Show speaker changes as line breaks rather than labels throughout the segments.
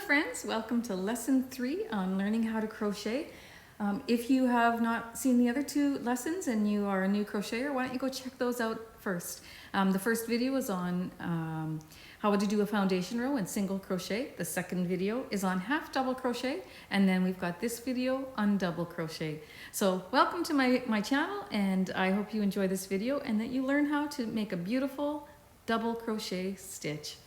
friends, welcome to lesson 3 on learning how to crochet. If you have not seen the other 2 lessons and you are a new crocheter, why don't you go check those out first. The first video is on how to do a foundation row in single crochet. The second video is on half double crochet, and then we've got this video on double crochet. So welcome to my channel, and I hope you enjoy this video and that you learn how to make a beautiful double crochet stitch.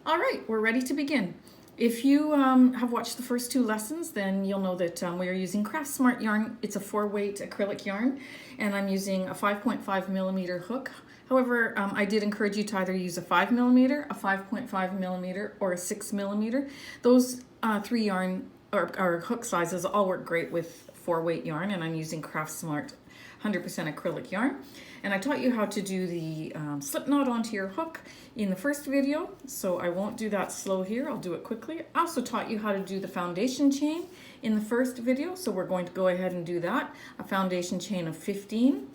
All right, we're ready to begin. If you have watched the first 2 lessons, then you'll know that we are using Knacks-Circular yarn. It's a 4-weight acrylic yarn, and I'm using a 5.5 millimeter hook. However, I did encourage you to either use a 5 millimeter, a 5.5 millimeter, or a 6 millimeter. Those 3 yarn or hook sizes all work great with 4-weight yarn, and I'm using Knacks-Circular 100% acrylic yarn. And I taught you how to do the slip knot onto your hook in the first video, so I won't do that slow here, I'll do it quickly. I also taught you how to do the foundation chain in the first video, so we're going to go ahead and do that. A foundation chain of 15.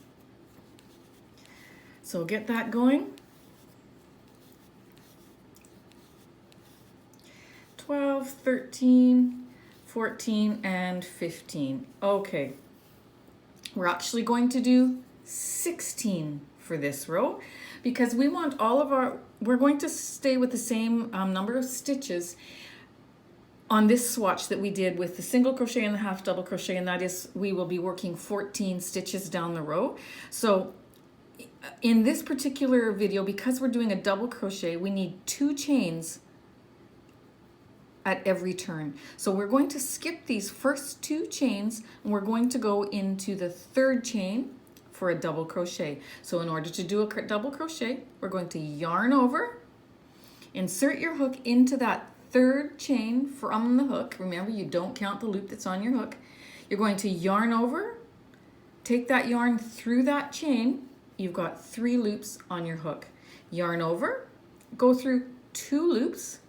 So get that going. 12, 13, 14, and 15. Okay. We're actually going to do 16 for this row because we want all of we're going to stay with the same number of stitches on this swatch that we did with the single crochet and the half double crochet, and that is we will be working 14 stitches down the row. So in this particular video, because we're doing a double crochet, we need 2 chains at every turn. So we're going to skip these first 2 chains and we're going to go into the 3rd chain for a double crochet. So in order to do a double crochet, we're going to yarn over, insert your hook into that 3rd chain from the hook. Remember, you don't count the loop that's on your hook. You're going to yarn over, take that yarn through that chain. You've got 3 loops on your hook. Yarn over, go through 2 loops.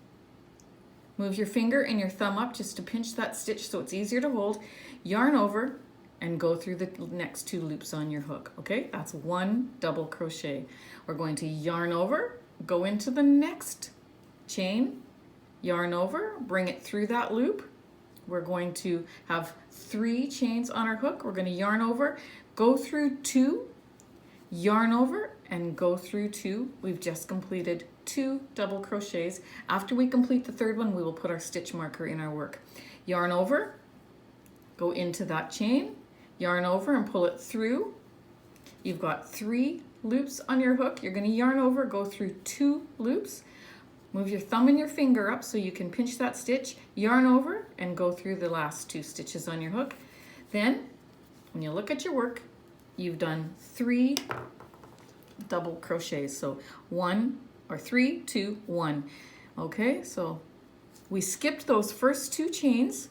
Move your finger and your thumb up just to pinch that stitch so it's easier to hold. Yarn over and go through the next 2 loops on your hook. Okay, that's 1 double crochet. We're going to yarn over, go into the next chain, yarn over, bring it through that loop. We're going to have 3 chains on our hook. We're going to yarn over, go through 2, yarn over, and go through 2. We've just completed 2 double crochets. After we complete the 3rd one, we will put our stitch marker in our work. Yarn over, go into that chain, yarn over and pull it through. You've got 3 loops on your hook. You're going to yarn over, go through 2 loops. Move your thumb and your finger up so you can pinch that stitch. Yarn over and go through the last 2 stitches on your hook. Then, when you look at your work, you've done 3 double crochets. So 1 or 3, 2, 1. Okay, so we skipped those first 2 chains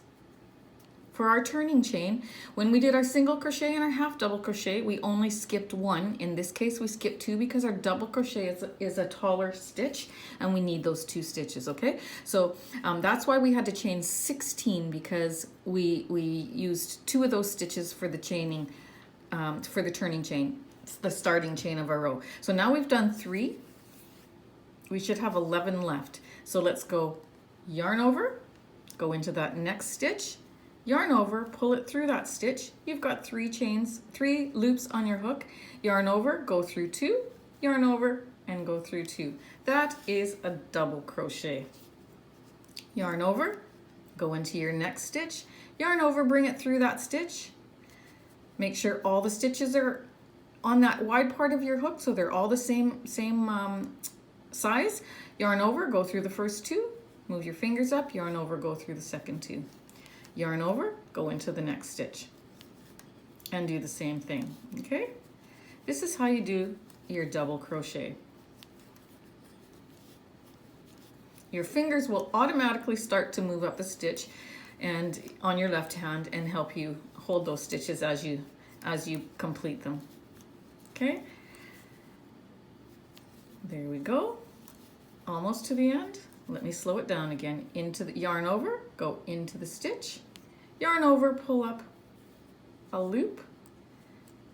for our turning chain. When we did our single crochet and our half double crochet, we only skipped 1. In this case, we skipped 2 because our double crochet is a taller stitch and we need those 2 stitches, okay? So that's why we had to chain 16, because we used 2 of those stitches for the chaining, for the turning chain, the starting chain of our row. So now we've done 3. We should have 11 left. So let's go yarn over, go into that next stitch, yarn over, pull it through that stitch. You've got 3 chains, 3 loops on your hook. Yarn over, go through 2, yarn over, and go through 2. That is a double crochet. Yarn over, go into your next stitch, yarn over, bring it through that stitch. Make sure all the stitches are on that wide part of your hook, so they're all the same size. Yarn over, go through the first 2, move your fingers up, yarn over, go through the second 2. Yarn over, go into the next stitch, and do the same thing, okay? This is how you do your double crochet. Your fingers will automatically start to move up a stitch and on your left hand and help you hold those stitches as you complete them. Okay, there we go, almost to the end. Let me slow it down again. Into the yarn over, go into the stitch, yarn over, pull up a loop,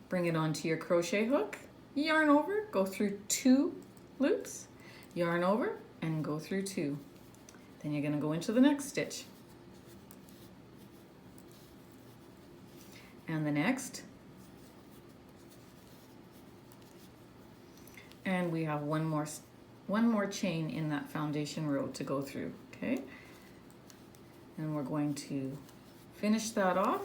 bring it onto your crochet hook, yarn over, go through 2 loops, yarn over and go through 2. Then you're going to go into the next stitch. And the next. And we have one more chain in that foundation row to go through, okay? And we're going to finish that off.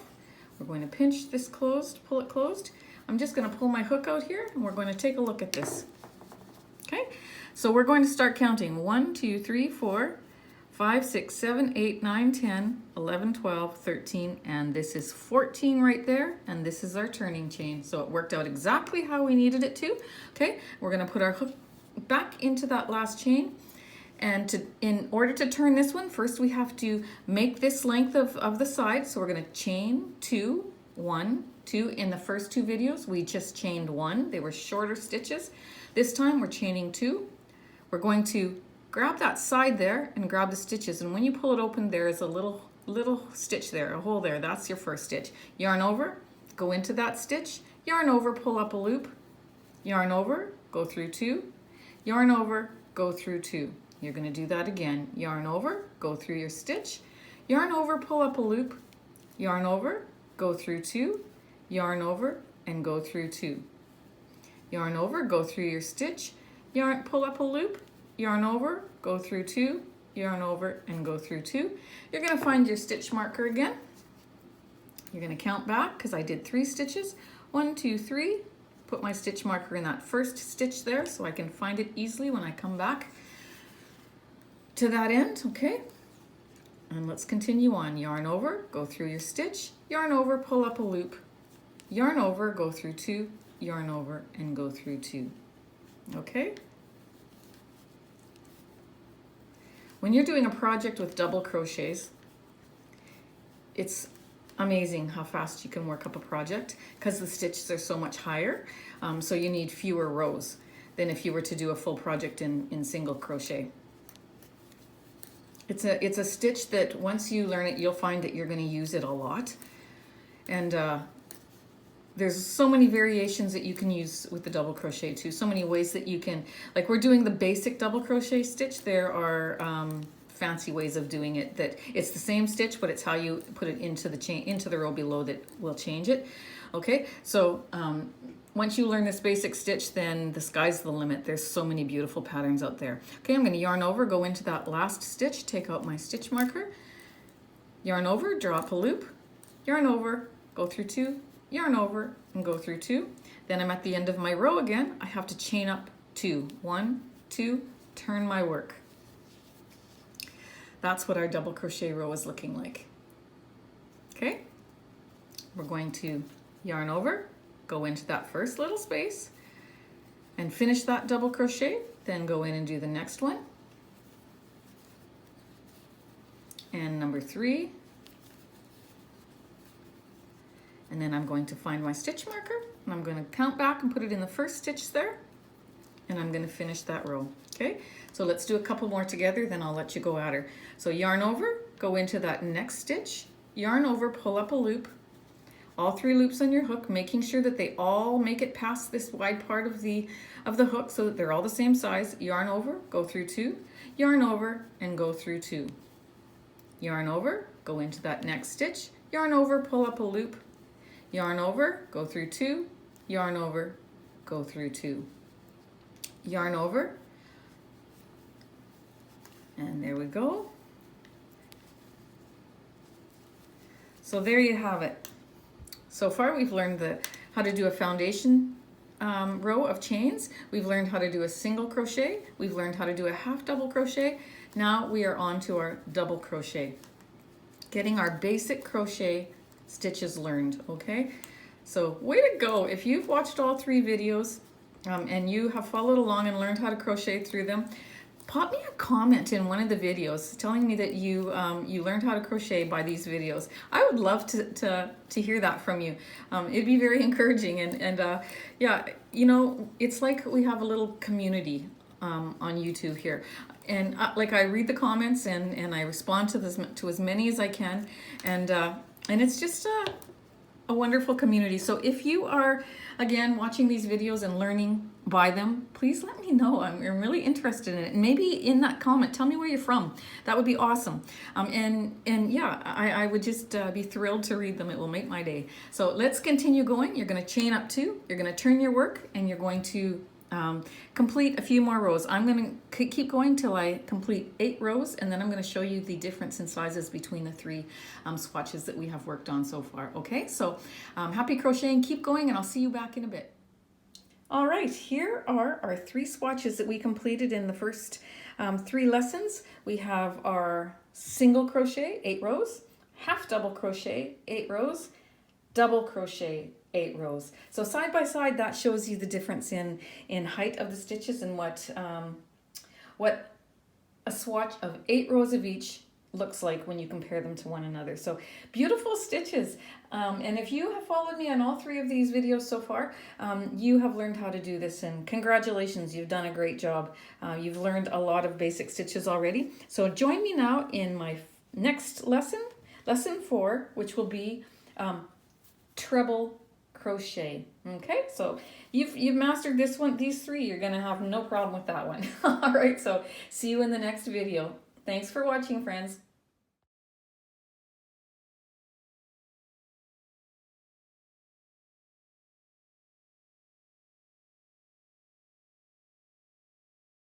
We're going to pinch this closed, pull it closed. I'm just going to pull my hook out here and we're going to take a look at this. Okay, so we're going to start counting 1, 2, 3, 4, 5, 6, 7, 8, 9, 10, 11, 12, 13, and this is 14 right there, and this is our turning chain. So it worked out exactly how we needed it to. Okay, we're going to put our hook back into that last chain, and in order to turn this one, first we have to make this length of the side. So we're going to chain 2, 1, 2. In the first 2 videos we just chained 1. They were shorter stitches. This time we're chaining 2. We're going to grab that side there and grab the stitches, and when you pull it open there is a little stitch there, a hole there. That's your first stitch. Yarn over, go into that stitch, yarn over, pull up a loop, yarn over, go through 2, yarn over, go through 2. You're going to do that again. Yarn over, go through your stitch, yarn over, pull up a loop, yarn over, go through 2, yarn over, and go through 2. Yarn over, go through your stitch, yarn, pull up a loop, yarn over, go through 2, yarn over, and go through 2. You're going to find your stitch marker again. You're going to count back because I did 3 stitches. 1, 2, 3. Put my stitch marker in that first stitch there so I can find it easily when I come back to that end, okay? And let's continue on. Yarn over, go through your stitch, yarn over, pull up a loop, yarn over, go through 2, yarn over, and go through 2. Okay? When you're doing a project with double crochets, it's amazing how fast you can work up a project because the stitches are so much higher. So you need fewer rows than if you were to do a full project in single crochet. It's a stitch that once you learn it, you'll find that you're going to use it a lot. And there's so many variations that you can use with the double crochet too. So many ways that you can, like we're doing the basic double crochet stitch. There are fancy ways of doing it that it's the same stitch, but it's how you put it into the chain, into the row below that will change it. Okay, so once you learn this basic stitch, then the sky's the limit. There's so many beautiful patterns out there. Okay, I'm going to yarn over, go into that last stitch, take out my stitch marker, yarn over, drop a loop, yarn over, go through 2, yarn over, and go through 2. Then I'm at the end of my row again. I have to chain up 2. 1, 2, turn my work. That's what our double crochet row is looking like. Okay, we're going to yarn over, go into that first little space and finish that double crochet, then go in and do the next one. And number 3. And then I'm going to find my stitch marker and I'm going to count back and put it in the first stitch there, and I'm going to finish that row. Okay, so let's do a couple more together, then I'll let you go at her. So yarn over, go into that next stitch, yarn over, pull up a loop, all 3 loops on your hook, making sure that they all make it past this wide part of the hook so that they're all the same size. Yarn over, go through 2, yarn over, and go through 2. Yarn over, go into that next stitch, yarn over, pull up a loop, yarn over, go through 2, yarn over, go through 2. Yarn over, and there we go. So there you have it. So far we've learned how to do a foundation row of chains. We've learned how to do a single crochet. We've learned how to do a half double crochet. Now we are on to our double crochet. Getting our basic crochet stitches learned, okay? So way to go. If you've watched all 3 videos and you have followed along and learned how to crochet through them, pop me a comment in one of the videos telling me that you you learned how to crochet by these videos. I would love to hear that from you. It'd be very encouraging, and yeah, you know, it's like we have a little community on YouTube here, and like I read the comments and I respond to as many as I can, and it's just a wonderful community. So if you are, again, watching these videos and learning buy them, please let me know. I'm really interested in it. And maybe in that comment, tell me where you're from. That would be awesome. And yeah, I would just be thrilled to read them. It will make my day. So let's continue going. You're going to chain up 2. You're going to turn your work, and you're going to complete a few more rows. I'm going to keep going till I complete 8 rows, and then I'm going to show you the difference in sizes between the 3 swatches that we have worked on so far. Okay, so happy crocheting, keep going, and I'll see you back in a bit. All right, here are our 3 swatches that we completed in the first 3 lessons. We have our single crochet, 8 rows, half double crochet, 8 rows, double crochet, 8 rows. So side by side, that shows you the difference in height of the stitches and what a swatch of 8 rows of each looks like when you compare them to one another. So beautiful stitches. And if you have followed me on all 3 of these videos so far, you have learned how to do this, and congratulations, you've done a great job. You've learned a lot of basic stitches already. So join me now in my next lesson, lesson 4, which will be treble crochet. Okay, so you've mastered this one, these 3, you're gonna have no problem with that one. All right, so see you in the next video. Thanks for watching, friends.